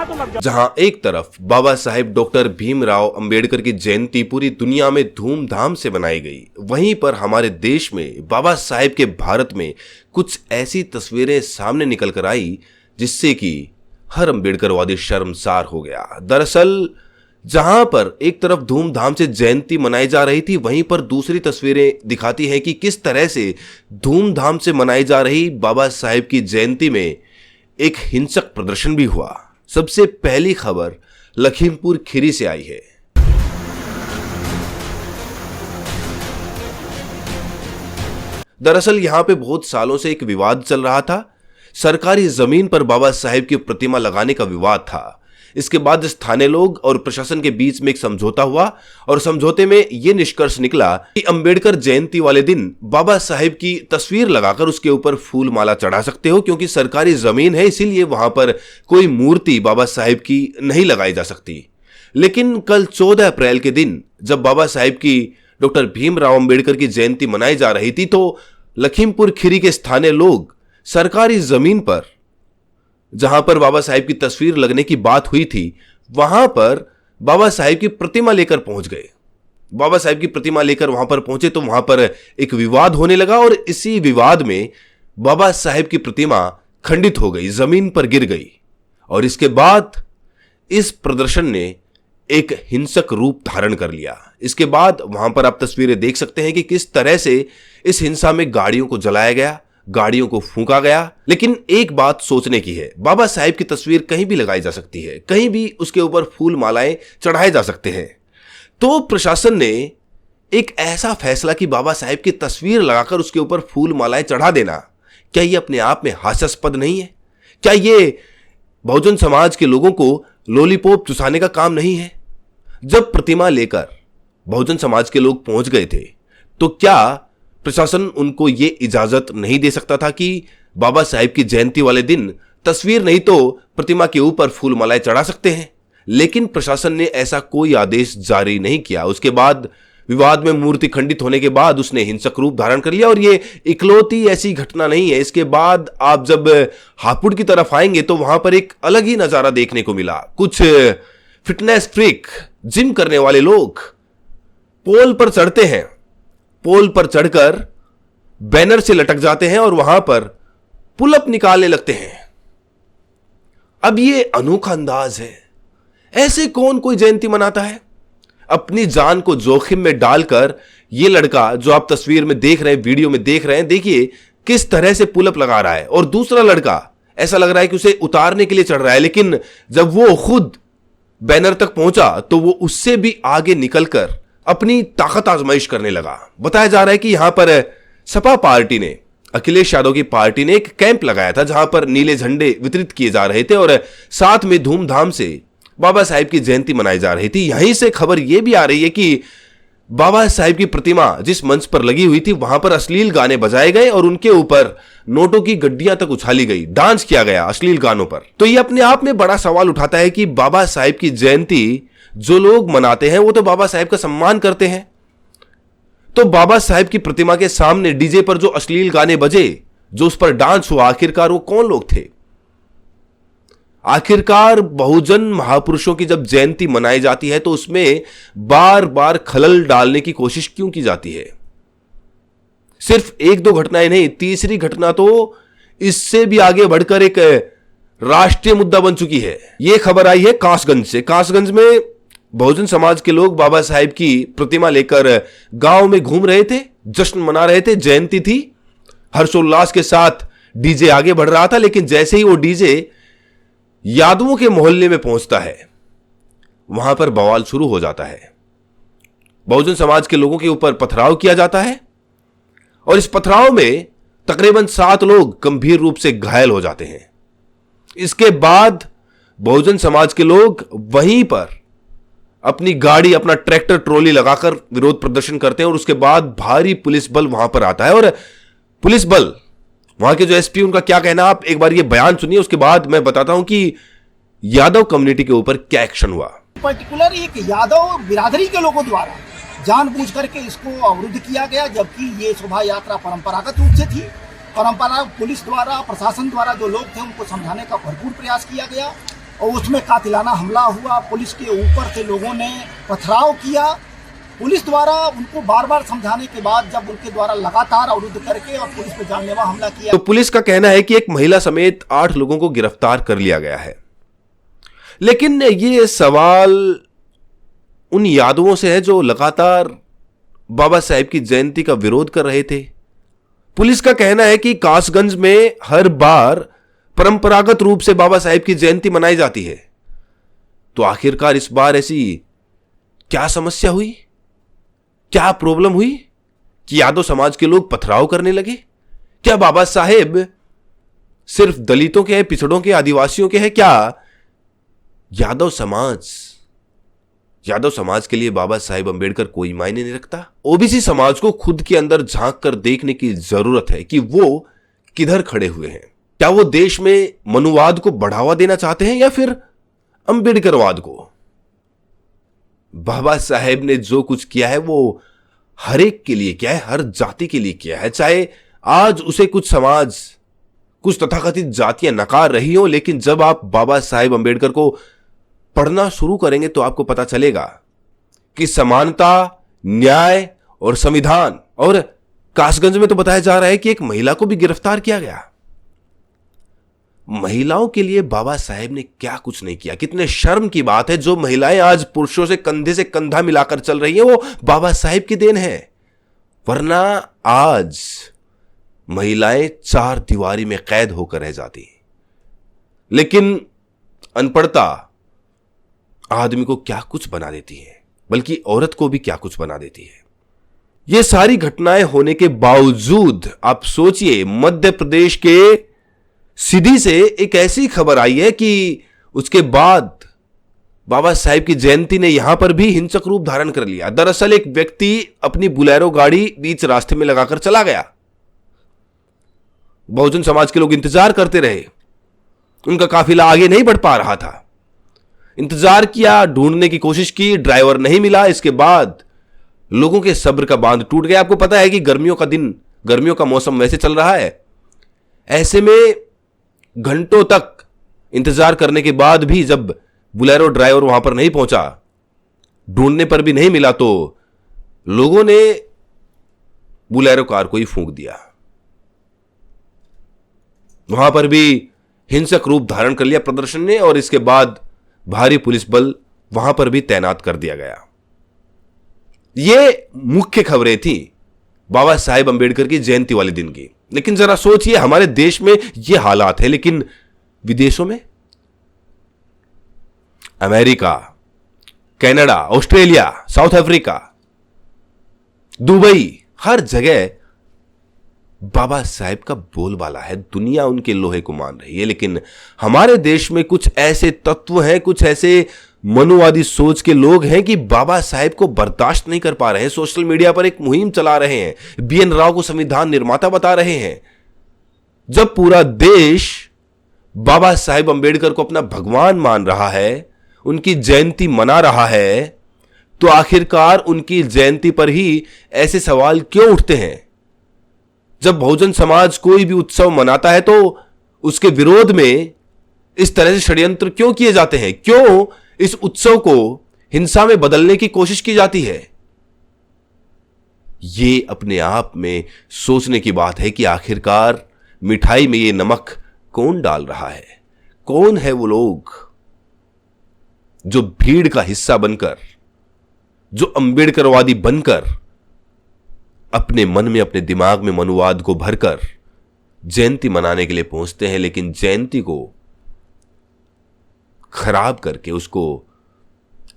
जहां एक तरफ बाबा साहेब डॉक्टर भीमराव अंबेडकर की जयंती पूरी दुनिया में धूमधाम से मनाई गई, वहीं पर हमारे देश में बाबा साहेब के भारत में कुछ ऐसी तस्वीरें सामने निकल कर आई जिससे कि हर अंबेडकरवादी शर्मसार हो गया। दरअसल जहां पर एक तरफ धूमधाम से जयंती मनाई जा रही थी, वहीं पर दूसरी तस्वीरें दिखाती हैं कि किस तरह से धूमधाम से मनाई जा रही बाबा साहेब की जयंती में एक हिंसक प्रदर्शन भी हुआ। सबसे पहली खबर लखीमपुर खीरी से आई है। दरअसल यहां पे बहुत सालों से एक विवाद चल रहा था। सरकारी जमीन पर बाबा साहेब की प्रतिमा लगाने का विवाद था। इसके बाद स्थानीय लोग और प्रशासन के बीच में एक समझौता हुआ और समझौते में यह निष्कर्ष निकला कि अंबेडकर जयंती वाले दिन बाबा साहेब की तस्वीर लगाकर उसके ऊपर फूल माला चढ़ा सकते हो, क्योंकि सरकारी जमीन है, इसीलिए वहां पर कोई मूर्ति बाबा साहेब की नहीं लगाई जा सकती। लेकिन कल 14 अप्रैल के दिन जब बाबा साहेब की डॉक्टर भीमराव अंबेडकर की जयंती मनाई जा रही थी, तो लखीमपुर खीरी के स्थानीय लोग सरकारी जमीन पर जहां पर बाबा साहेब की तस्वीर लगने की बात हुई थी, वहां पर बाबा साहेब की प्रतिमा लेकर पहुंच गए। बाबा साहेब की प्रतिमा लेकर वहां पर पहुंचे तो वहां पर एक विवाद होने लगा और इसी विवाद में बाबा साहेब की प्रतिमा खंडित हो गई, जमीन पर गिर गई। और इसके बाद इस प्रदर्शन ने एक हिंसक रूप धारण कर लिया। इसके बाद वहां पर आप तस्वीरें देख सकते हैं कि किस तरह से इस हिंसा में गाड़ियों को जलाया गया, गाड़ियों को फूंका गया। लेकिन एक बात सोचने की है, बाबा साहेब की तस्वीर कहीं भी लगाई जा सकती है, कहीं भी उसके ऊपर फूल मालाएं चढ़ाए जा सकते हैं। तो प्रशासन ने एक ऐसा फैसला कि बाबा साहेब की तस्वीर लगाकर उसके ऊपर फूल मालाएं चढ़ा देना, क्या यह अपने आप में हास्यास्पद नहीं है? क्या यह बहुजन समाज के लोगों को लॉलीपॉप चुसाने का काम नहीं है? जब प्रतिमा लेकर बहुजन समाज के लोग पहुंच गए थे, तो क्या प्रशासन उनको यह इजाजत नहीं दे सकता था कि बाबा साहेब की जयंती वाले दिन तस्वीर नहीं तो प्रतिमा के ऊपर फूल मालाएं चढ़ा सकते हैं? लेकिन प्रशासन ने ऐसा कोई आदेश जारी नहीं किया। उसके बाद विवाद में मूर्ति खंडित होने के बाद उसने हिंसक रूप धारण कर लिया और यह इकलौती ऐसी घटना नहीं है। इसके बाद आप जब हापुड़ की तरफ आएंगे तो वहां पर एक अलग ही नजारा देखने को मिला। कुछ फिटनेस फ्रीक, जिम करने वाले लोग पोल पर चढ़ते हैं, पोल पर चढ़कर बैनर से लटक जाते हैं और वहां पर पुलअप निकालने लगते हैं। अब यह अनोखा अंदाज है। ऐसे कौन कोई जयंती मनाता है? अपनी जान को जोखिम में डालकर यह लड़का जो आप तस्वीर में देख रहे हैं, वीडियो में देख रहे हैं, देखिए किस तरह से पुलअप लगा रहा है। और दूसरा लड़का ऐसा लग रहा है कि उसे उतारने के लिए चढ़ रहा है, लेकिन जब वो खुद बैनर तक पहुंचा तो वो उससे भी आगे निकलकर अपनी ताकत आजमाइश करने लगा। बताया जा रहा है कि यहां पर सपा पार्टी ने, अखिलेश यादव की पार्टी ने एक कैंप लगाया था जहां पर नीले झंडे वितरित किए जा रहे थे और साथ में धूमधाम से बाबा साहेब की जयंती मनाई जा रही थी। यहीं से खबर यह भी आ रही है कि बाबा साहेब की प्रतिमा जिस मंच पर लगी हुई थी वहां पर अश्लील गाने बजाए गए और उनके ऊपर नोटों की गड्डियां तक उछाली गई, डांस किया गया अश्लील गानों पर। तो यह अपने आप में बड़ा सवाल उठाता है कि बाबा साहेब की जयंती जो लोग मनाते हैं वो तो बाबा साहेब का सम्मान करते हैं, तो बाबा साहेब की प्रतिमा के सामने डीजे पर जो अश्लील गाने बजे, जो उस पर डांस हुआ, आखिरकार वो कौन लोग थे? आखिरकार बहुजन महापुरुषों की जब जयंती मनाई जाती है तो उसमें बार बार खलल डालने की कोशिश क्यों की जाती है? सिर्फ एक दो घटनाएं नहीं, तीसरी घटना तो इससे भी आगे बढ़कर एक राष्ट्रीय मुद्दा बन चुकी है। यह खबर आई है कासगंज से। कासगंज में बहुजन समाज के लोग बाबा साहेब की प्रतिमा लेकर गांव में घूम रहे थे, जश्न मना रहे थे, जयंती थी, हर्षोल्लास के साथ डीजे आगे बढ़ रहा था। लेकिन जैसे ही वो डीजे यादवों के मोहल्ले में पहुंचता है, वहां पर बवाल शुरू हो जाता है। बहुजन समाज के लोगों के ऊपर पथराव किया जाता है और इस पथराव में तकरीबन 7 लोग गंभीर रूप से घायल हो जाते हैं। इसके बाद बहुजन समाज के लोग वहीं पर अपनी गाड़ी, अपना ट्रैक्टर ट्रॉली लगाकर विरोध प्रदर्शन करते हैं और उसके बाद भारी पुलिस बल वहां पर आता है। और पुलिस बल, वहां के जो एसपी, उनका क्या कहना, आप एक बार ये बयान सुनिए, उसके बाद मैं बताता हूं कि यादव कम्युनिटी के ऊपर क्या एक्शन हुआ। पर्टिकुलर एक यादव बिरादरी के लोगों द्वारा जानबूझ करके इसको अवरुद्ध किया गया, जबकि ये शोभा यात्रा परंपरागत रूप से थी। पुलिस द्वारा, प्रशासन द्वारा जो लोग थे उनको समझाने का भरपूर प्रयास किया गया। और उसमें कातिलाना हमला हुआ। पुलिस के ऊपर से लोगों ने पथराव किया। पुलिस द्वारा उनको बार बार समझाने के बाद जब उनके द्वारा लगातार अवरुद्ध करके और पुलिस पे जानलेवा हमला किया, तो पुलिस का कहना है कि एक महिला समेत 8 लोगों को गिरफ्तार कर लिया गया है। लेकिन ये सवाल उन यादवों से है जो लगातार बाबा साहेब की जयंती का विरोध कर रहे थे। पुलिस का कहना है कि कासगंज में हर बार परंपरागत रूप से बाबा साहेब की जयंती मनाई जाती है, तो आखिरकार इस बार ऐसी क्या समस्या हुई, क्या प्रॉब्लम हुई कि यादव समाज के लोग पथराव करने लगे? क्या बाबा साहेब सिर्फ दलितों के हैं, पिछड़ों के, आदिवासियों के हैं? क्या यादव समाज के लिए बाबा साहेब अंबेडकर कोई मायने नहीं रखता? ओबीसी समाज को खुद के अंदर झांक कर देखने की जरूरत है कि वो किधर खड़े हुए हैं। क्या वो देश में मनुवाद को बढ़ावा देना चाहते हैं या फिर अंबेडकरवाद को? बाबा साहेब ने जो कुछ किया है वो हर एक के लिए किया है, हर जाति के लिए किया है। चाहे आज उसे कुछ समाज, कुछ तथाकथित जातियां नकार रही हो, लेकिन जब आप बाबा साहेब अंबेडकर को पढ़ना शुरू करेंगे तो आपको पता चलेगा कि समानता, न्याय और संविधान। और कासगंज में तो बताया जा रहा है कि एक महिला को भी गिरफ्तार किया गया। महिलाओं के लिए बाबा साहेब ने क्या कुछ नहीं किया। कितने शर्म की बात है, जो महिलाएं आज पुरुषों से कंधा मिलाकर चल रही हैं वो बाबा साहेब की देन है। वरना आज महिलाएं 4 दीवारी में कैद होकर रह जाती। लेकिन अनपढ़ता आदमी को क्या कुछ बना देती है, बल्कि औरत को भी क्या कुछ बना देती है। ये सारी घटनाएं होने के बावजूद आप सोचिए, मध्य प्रदेश के सीधी से एक ऐसी खबर आई है कि उसके बाद बाबा साहेब की जयंती ने यहां पर भी हिंसक रूप धारण कर लिया। दरअसल एक व्यक्ति अपनी बुलेरो गाड़ी बीच रास्ते में लगाकर चला गया। बहुजन समाज के लोग इंतजार करते रहे, उनका काफिला आगे नहीं बढ़ पा रहा था। इंतजार किया, ढूंढने की कोशिश की, ड्राइवर नहीं मिला। इसके बाद लोगों के सब्र का बांध टूट गया। आपको पता है कि गर्मियों का मौसम वैसे चल रहा है। ऐसे में घंटों तक इंतजार करने के बाद भी जब बुलेरो ड्राइवर वहां पर नहीं पहुंचा, ढूंढने पर भी नहीं मिला, तो लोगों ने बुलेरो कार को ही फूंक दिया। वहां पर भी हिंसक रूप धारण कर लिया प्रदर्शन ने, और इसके बाद भारी पुलिस बल वहां पर भी तैनात कर दिया गया। ये मुख्य खबरें थी बाबा साहेब अंबेडकर की जयंती वाले दिन की। लेकिन जरा सोचिए, हमारे देश में ये हालात है, लेकिन विदेशों में, America, Canada, Australia, South Africa, Dubai, हर जगह बाबा साहेब का बोलबाला है। दुनिया उनके लोहे को मान रही है। लेकिन हमारे देश में कुछ ऐसे तत्व हैं, कुछ ऐसे मनुवादी सोच के लोग हैं कि बाबा साहेब को बर्दाश्त नहीं कर पा रहे हैं। सोशल मीडिया पर एक मुहिम चला रहे हैं, बीएन राव को संविधान निर्माता बता रहे हैं। जब पूरा देश बाबा साहेब अंबेडकर को अपना भगवान मान रहा है, उनकी जयंती मना रहा है, तो आखिरकार उनकी जयंती पर ही ऐसे सवाल क्यों उठते हैं? जब बहुजन समाज कोई भी उत्सव मनाता है तो उसके विरोध में इस तरह से षड्यंत्र क्यों किए जाते हैं? क्यों इस उत्सव को हिंसा में बदलने की कोशिश की जाती है? ये अपने आप में सोचने की बात है कि आखिरकार मिठाई में ये नमक कौन डाल रहा है? कौन है वो लोग जो भीड़ का हिस्सा बनकर, जो अंबेडकरवादी बनकर, अपने मन में, अपने दिमाग में मनुवाद को भरकर जयंती मनाने के लिए पहुंचते हैं, लेकिन जयंती को खराब करके, उसको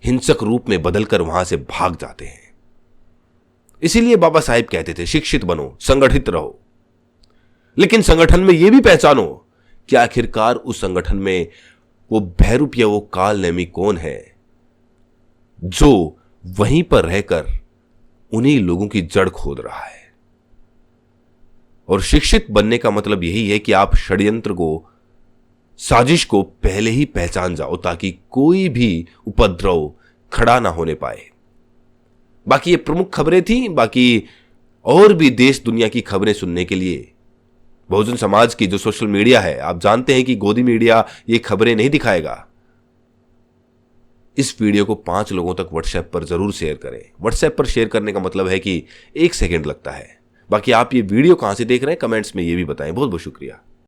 हिंसक रूप में बदलकर वहां से भाग जाते हैं। इसीलिए बाबा साहेब कहते थे, शिक्षित बनो, संगठित रहो, लेकिन संगठन में यह भी पहचानो कि आखिरकार उस संगठन में वो भैरूप या वो काल नेमी कौन है जो वहीं पर रहकर उन्हीं लोगों की जड़ खोद रहा है। और शिक्षित बनने का मतलब यही है कि आप षड्यंत्र को, साजिश को पहले ही पहचान जाओ, ताकि कोई भी उपद्रव खड़ा ना होने पाए। बाकी ये प्रमुख खबरें थी। बाकी और भी देश दुनिया की खबरें सुनने के लिए बहुजन समाज की जो सोशल मीडिया है, आप जानते हैं कि गोदी मीडिया ये खबरें नहीं दिखाएगा। इस वीडियो को 5 लोगों तक व्हाट्सएप पर जरूर शेयर करें। व्हाट्सएप पर शेयर करने का मतलब है कि 1 सेकंड लगता है। बाकी आप ये वीडियो कहां से देख रहे हैं कमेंट्स में ये भी बताएं। बहुत बहुत शुक्रिया।